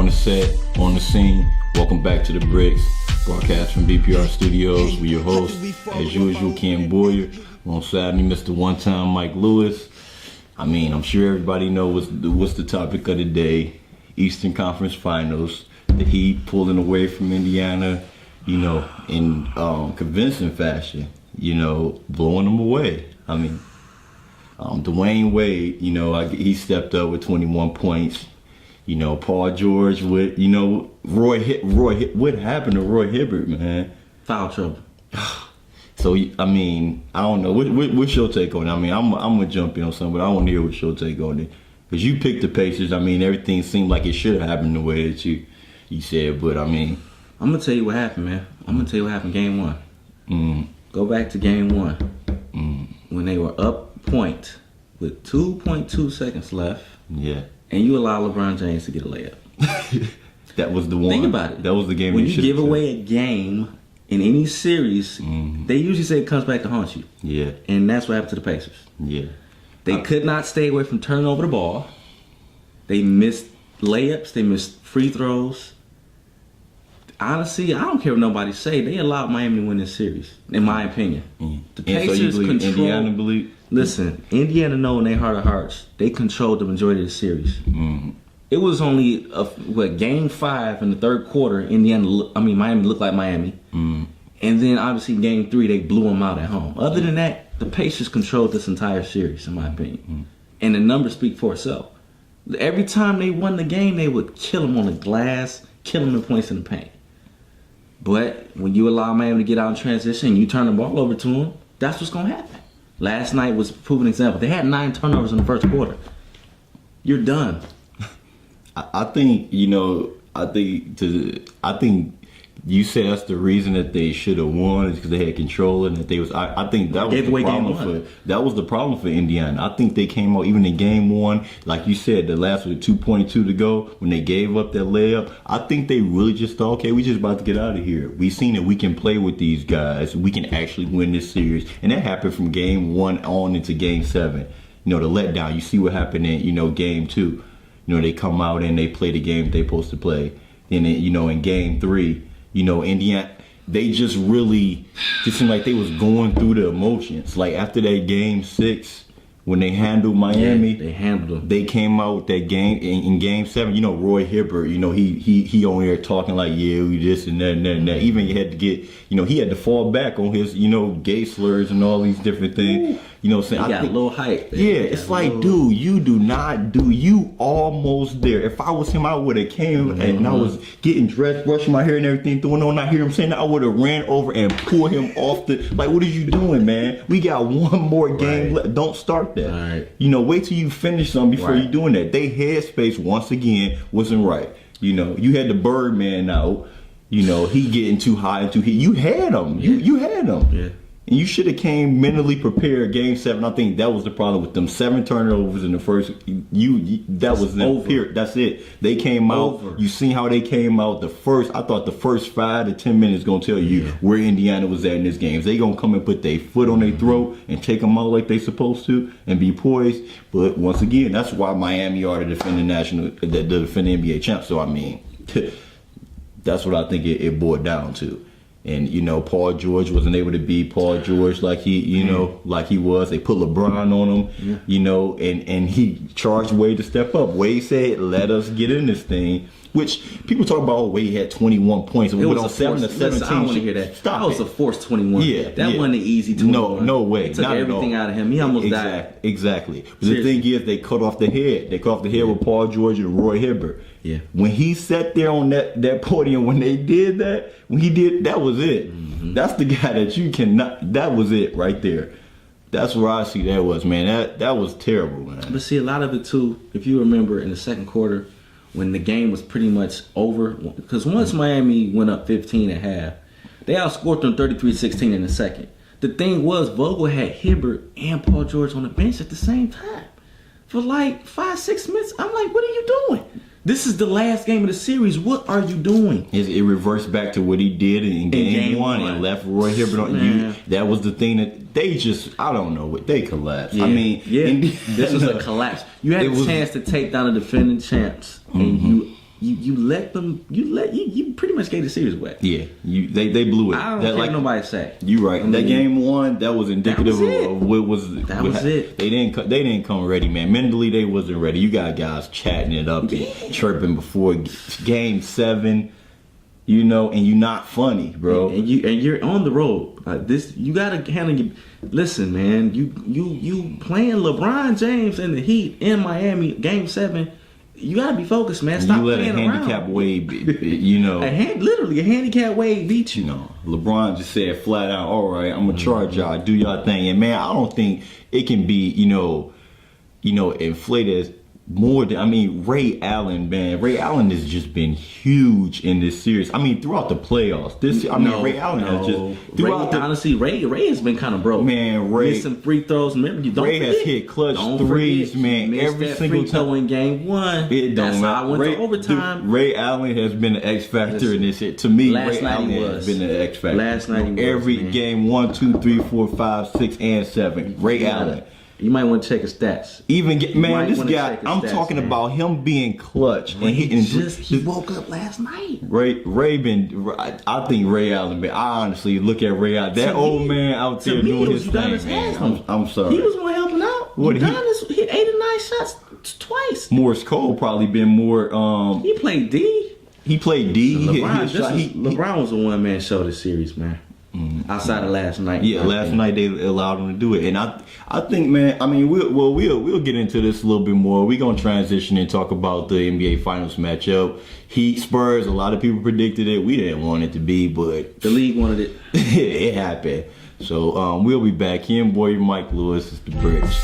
on the set, on the scene. Welcome back to the Bricks, broadcast from BPR Studios. We your hosts, as usual, Ken Boyer. Alongside me, Mr. One-Time Mike Lewis. I mean, I'm sure everybody knows what's the topic of the day. Eastern Conference Finals. The Heat pulling away from Indiana, you know, in convincing fashion. You know, blowing them away. I mean, Dwayne Wade, you know, he stepped up with 21 points. You know, Paul George with, you know, Roy, what happened to Roy Hibbert, man? Foul trouble. So, I mean, I don't know. What's your take on it? I mean, I'm going to jump in on something, but I want to hear what's your take on it. Because you picked the Pacers. I mean, everything seemed like it should have happened the way that you said, but I mean. I'm going to tell you what happened, man. I'm going to tell you what happened game one. Go back to game one. When they were up point with 2.2 seconds left. Yeah. And you allow LeBron James to get a layup. That was the one. Think about it. That was the game. When you give away a game in any series, they usually say it comes back to haunt you. Yeah. And that's what happened to the Pacers. Yeah. They could not stay away from turning over the ball. They missed layups. They missed free throws. Honestly, I don't care what nobody say. They allowed Miami to win this series, in my opinion. The Pacers control. Indiana believe? Listen, Indiana know in their heart of hearts they controlled the majority of the series. It was only game 5 in the third quarter. Miami looked like Miami, and then obviously game 3 they blew them out at home. Other than that, the Pacers controlled this entire series, in my opinion, and the numbers speak for itself. Every time they won the game, they would kill them on the glass, kill them in points in the paint. But when you allow Miami to get out in transition and you turn the ball over to them, that's what's going to happen. Last night was a proven example. They had 9 turnovers in the first quarter. You're done. I think, you know, I think you said that's the reason that they should have won is because they had control and that they was. I think that was the problem the problem for Indiana. I think they came out even in game 1, like you said, the last with 2.2 to go when they gave up that layup. I think they really just thought, okay, we just about to get out of here. We seen that we can play with these guys. We can actually win this series, and that happened from game 1 on into game 7. You know, the letdown. You see what happened in game 2. You know, they come out and they play the game they're supposed to play. Then in game 3. You know, Indiana, they just seemed like they was going through the emotions. Like after that game 6, when they handled Miami, they handled them. They came out with that game in game 7. You know, Roy Hibbert, you know, he on there talking like, yeah, we this and that and that and that. Even he had to get, you know, he had to fall back on his, you know, gay slurs and all these different things. You know what I'm saying? He got a little hype. Yeah, it's like, dude, you almost there. If I was him, I would have came and I was getting dressed, brushing my hair and everything, throwing on. I hear him saying that, I would have ran over and pulled him off like, what are you doing, man? We got one more game left. Don't start that. Right. You know, wait till you finish something before you doing that. They headspace once again wasn't right. You know, you had the Birdman out. You know, he getting too high and too heat. You had him. You had him. Yeah. And you should have came mentally prepared. Game 7, I think that was the problem with them. 7 turnovers in the first. That was them. Period. That's it. They came out. You seen how they came out. I thought the first 5 to 10 minutes gonna tell you where Indiana was at in this game. They gonna come and put their foot on their throat and take them out like they supposed to and be poised. But once again, that's why Miami are the defending NBA champs. So I mean, that's what I think it boiled down to. And, you know, Paul George wasn't able to be Paul George like he was. They put LeBron on him, you know, and he charged Wade to step up. Wade said, let us get in this thing, which people talk about, Wade had 21 points. It was on 7 to 17. I don't want to hear that. Stop that was a forced 21. Yeah. That wasn't an easy 21. No way. It took everything out of him. He almost died. Exactly. But the thing is, they cut off the head. They cut off the head with Paul George and Roy Hibbert. Yeah. When he sat there on that podium, when they did that, that was it. That's the guy that you cannot. That was it right there. That's where I see that was, man. That was terrible, man. But see, a lot of it too, if you remember in the second quarter, when the game was pretty much over, because once Miami went up 15 at half, they outscored them 33-16 in the second. The thing was, Vogel had Hibbert and Paul George on the bench at the same time for like 5-6 minutes. I'm like, what are you doing? This is the last game of the series. What are you doing? It reversed back to what he did in game one and left Roy Hibbert on you. That was the thing that they just, I don't know, they collapsed. Yeah. I mean, this was a collapse. You had a chance to take down the defending champs, and you pretty much gave the series away. Yeah, they blew it. I don't care what nobody say. You right. That game one, that was indicative of what was. That was it. They didn't come ready, man. Mentally, they wasn't ready. You got guys chatting it up, and chirping before game 7. You know, and you're not funny, bro. And you're on the road. You gotta handle. Listen, man. You playing LeBron James in the Heat in Miami, game 7. You gotta be focused, man. Stop you let playing a handicap around. Wade, you know. Literally, a handicap Wade beat you. You know, LeBron just said flat out, all right, I'm gonna charge y'all, do y'all thing. And man, I don't think it can be, you know, inflated more than, I mean, Ray Allen, man. Ray Allen has just been huge in this series. I mean, throughout the playoffs. Ray Allen has just honestly, Ray has been kind of broke. Man, Ray missing free throws. Remember, Ray has hit clutch threes, man. Every single time in game 1. It don't matter. Went to overtime. Dude, Ray Allen has been an X factor in this. To me, Ray Allen has been an X factor. Last night, every game 1, 2, 3, 4, 5, 6, and 7. Ray Allen. You might want to check his stats. This guy, I'm talking about him being clutch. And he woke up last night. I think Ray Allen, I honestly look at Ray Allen. That old man out there doing his thing, man. I'm sorry. He was one helping out. Udonis hit 8 or 9 shots twice. Morris Cole probably been more. He played D. He played D. LeBron was a one-man show this series, man. Mm-hmm. Outside of last night. Yeah, last night they allowed him to do it. And I think, man, I mean, we'll get into this a little bit more. We're going to transition and talk about the NBA Finals matchup. Heat Spurs, a lot of people predicted it. We didn't want it to be, but the league wanted it. It happened. So we'll be back. Him, boy, Mike Lewis is the Bridge.